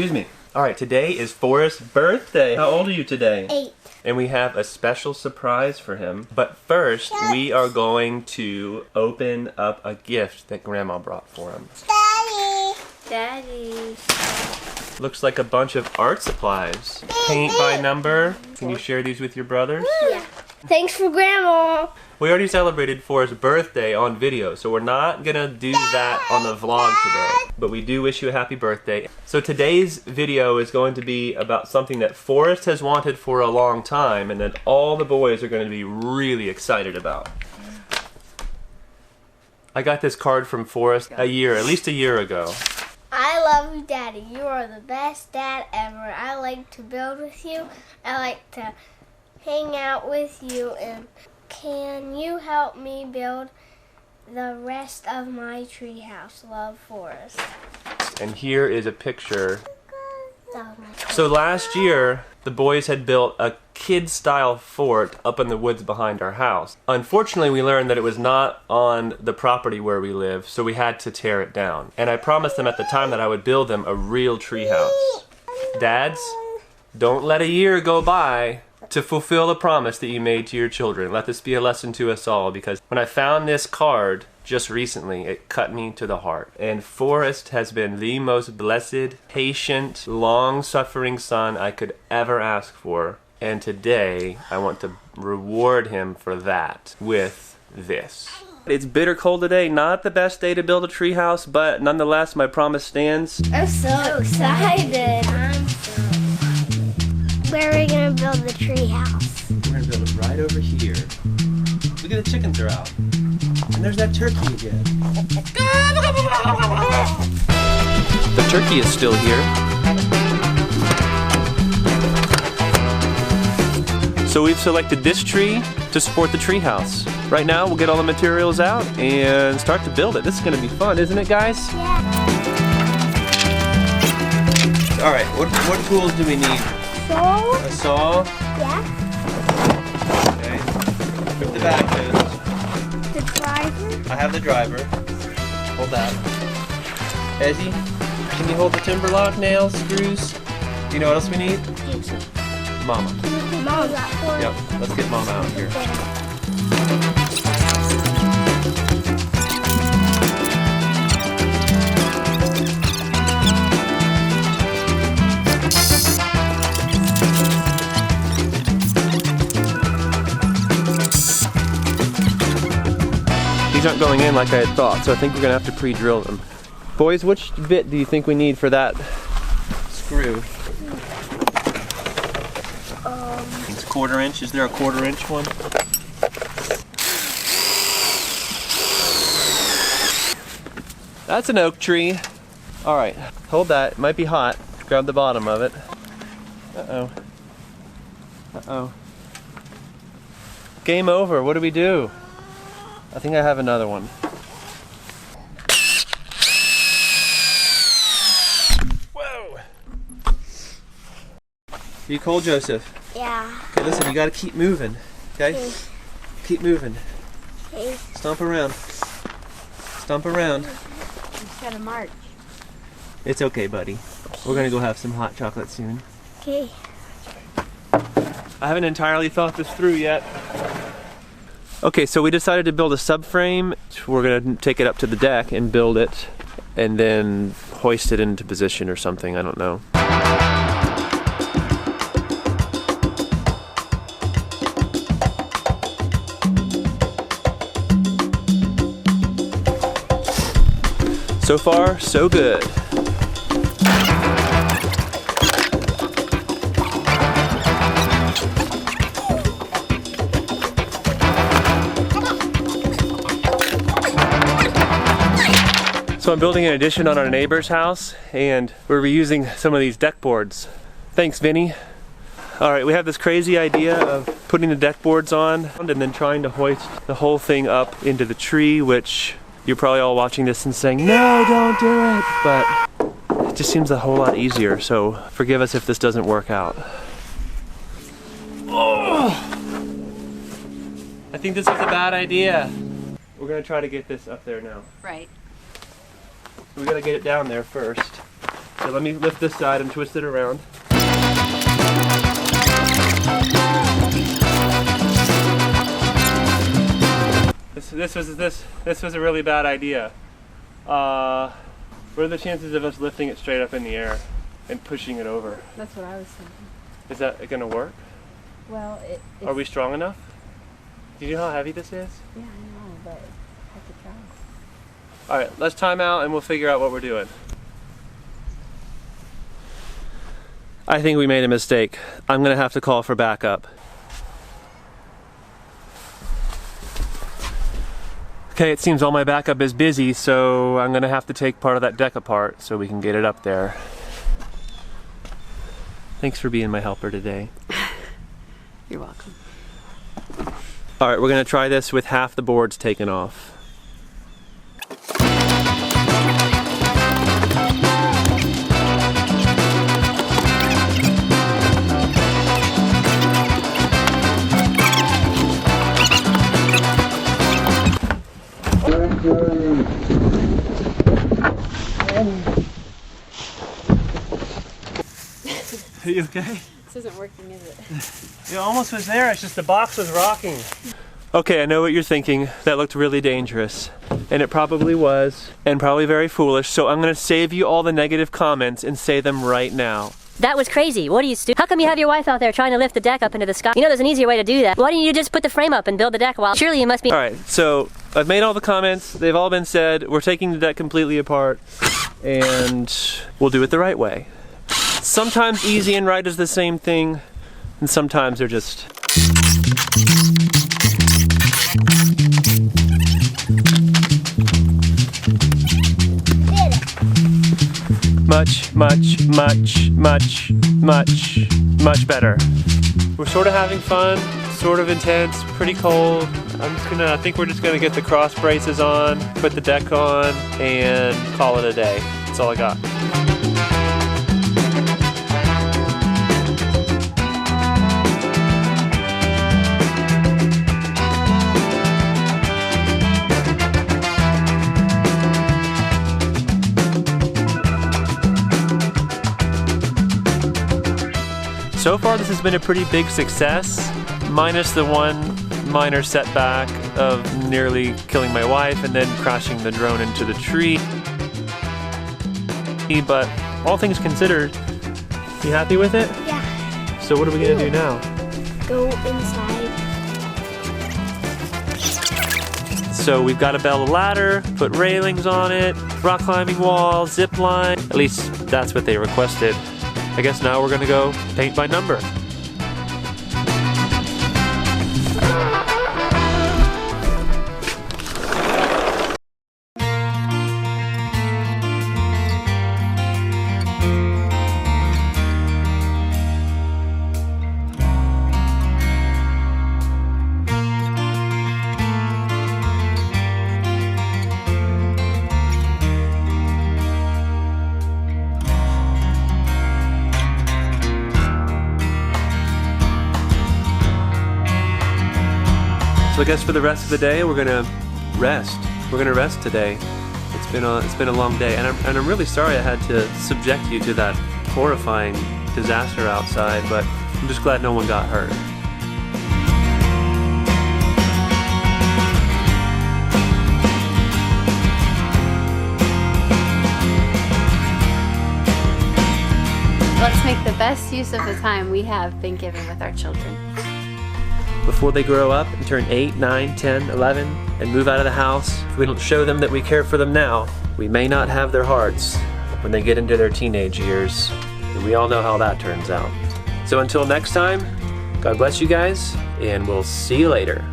Excuse me. All right, today is Forrest's birthday. How old are you today? 8. And we have a special surprise for him. But first, we are going to open up a gift that Grandma brought for him. Daddy. Looks like a bunch of art supplies. Paint by number. Can you share these with your brothers? Yeah. Thanks for Grandma. We already celebrated Forrest's birthday on video, so we're not gonna do that on the vlog today. But we do wish you a happy birthday. So today's video is going to be about something that Forrest has wanted for a long time and that all the boys are going to be really excited about. I got this card from Forrest at least a year ago. I love you, Daddy. You are the best dad ever. I like to build with you. I like to hang out with you. And can you help me build the rest of my treehouse? Love, Forrest. And here is a picture. So last year, the boys had built a kid-style fort up in the woods behind our house. Unfortunately, we learned that it was not on the property where we live, so we had to tear it down. And I promised them at the time that I would build them a real treehouse. Dads, don't let a year go by to fulfill the promise that you made to your children. Let this be a lesson to us all, because when I found this card just recently, it cut me to the heart. And Forrest has been the most blessed, patient, long-suffering son I could ever ask for. And today, I want to reward him for that with this. It's bitter cold today, not the best day to build a treehouse, but nonetheless, my promise stands. I'm so excited. Where are we going to build the treehouse? We're going to build it right over here. Look at the chickens are out. And there's that turkey again. The turkey is still here. So we've selected this tree to support the treehouse. Right now, we'll get all the materials out and start to build it. This is going to be fun, isn't it, guys? Yeah. All right, what tools do we need? Saw? A saw? Yeah. Okay. Put the backhoes. The driver? I have the driver. Hold that. Ezzy, can you hold the timber lock, nails, screws? Do you know what else we need? Mama. Mom's out for Yep, let's get Mama out here. These aren't going in like I had thought, so I think we're gonna have to pre-drill them. Boys, which bit do you think we need for that screw? It's a 1/4 inch. Is there a 1/4 inch one? That's an oak tree. All right, hold that. It might be hot. Grab the bottom of it. Uh-oh. Uh-oh. Game over. What do we do? I think I have another one. Whoa! Are you cold, Joseph? Yeah. Okay, listen, you gotta keep moving, okay? Keep moving. Okay. Stomp around. Stomp around. Just gotta march. It's okay, buddy. We're gonna go have some hot chocolate soon. Okay. I haven't entirely thought this through yet. Okay, so we decided to build a subframe. We're gonna take it up to the deck and build it and then hoist it into position or something, I don't know. So far, so good. So I'm building an addition on our neighbor's house, and we're reusing some of these deck boards. Thanks, Vinny. All right, we have this crazy idea of putting the deck boards on and then trying to hoist the whole thing up into the tree, which you're probably all watching this and saying, no, don't do it. But it just seems a whole lot easier, so forgive us if this doesn't work out. Oh! I think this is a bad idea. We're gonna try to get this up there now. Right. We gotta get it down there first. So let me lift this side and twist it around. This was a really bad idea. What are the chances of us lifting it straight up in the air and pushing it over? That's what I was thinking. Is that gonna work? Well, Are we strong enough? Do you know how heavy this is? Yeah, I know, but I could try. All right, let's time out and we'll figure out what we're doing. I think we made a mistake. I'm gonna have to call for backup. Okay, it seems all my backup is busy, so I'm gonna have to take part of that deck apart so we can get it up there. Thanks for being my helper today. You're welcome. All right, we're gonna try this with half the boards taken off. Are you okay? This isn't working, is it? It almost was there, it's just the box was rocking. Okay, I know what you're thinking. That looked really dangerous. And it probably was, and probably very foolish, so I'm gonna save you all the negative comments and say them right now. That was crazy. What are you stupid? How come you have your wife out there trying to lift the deck up into the sky? You know there's an easier way to do that. Why don't you just put the frame up and build the deck while... Surely you must be... Alright, so I've made all the comments. They've all been said. We're taking the deck completely apart, and we'll do it the right way. Sometimes easy and right is the same thing, and sometimes they're just... much better. We're sort of having fun, sort of intense, pretty cold. I think we're just gonna get the cross braces on, put the deck on, and call it a day. That's all I got. So far this has been a pretty big success, minus the one minor setback of nearly killing my wife and then crashing the drone into the tree. But all things considered, you happy with it? Yeah. So what are we gonna do now? Go inside. So we've got to build a ladder, put railings on it, rock climbing wall, zip line. At least that's what they requested. I guess now we're gonna go paint by number. So I guess for the rest of the day, we're gonna rest. We're gonna rest today. It's been a long day, and I'm really sorry I had to subject you to that horrifying disaster outside, but I'm just glad no one got hurt. Let's make the best use of the time we have been given with our children. Before they grow up and turn 8, 9, 10, 11, and move out of the house, if we don't show them that we care for them now, we may not have their hearts when they get into their teenage years. And we all know how that turns out. So until next time, God bless you guys, and we'll see you later.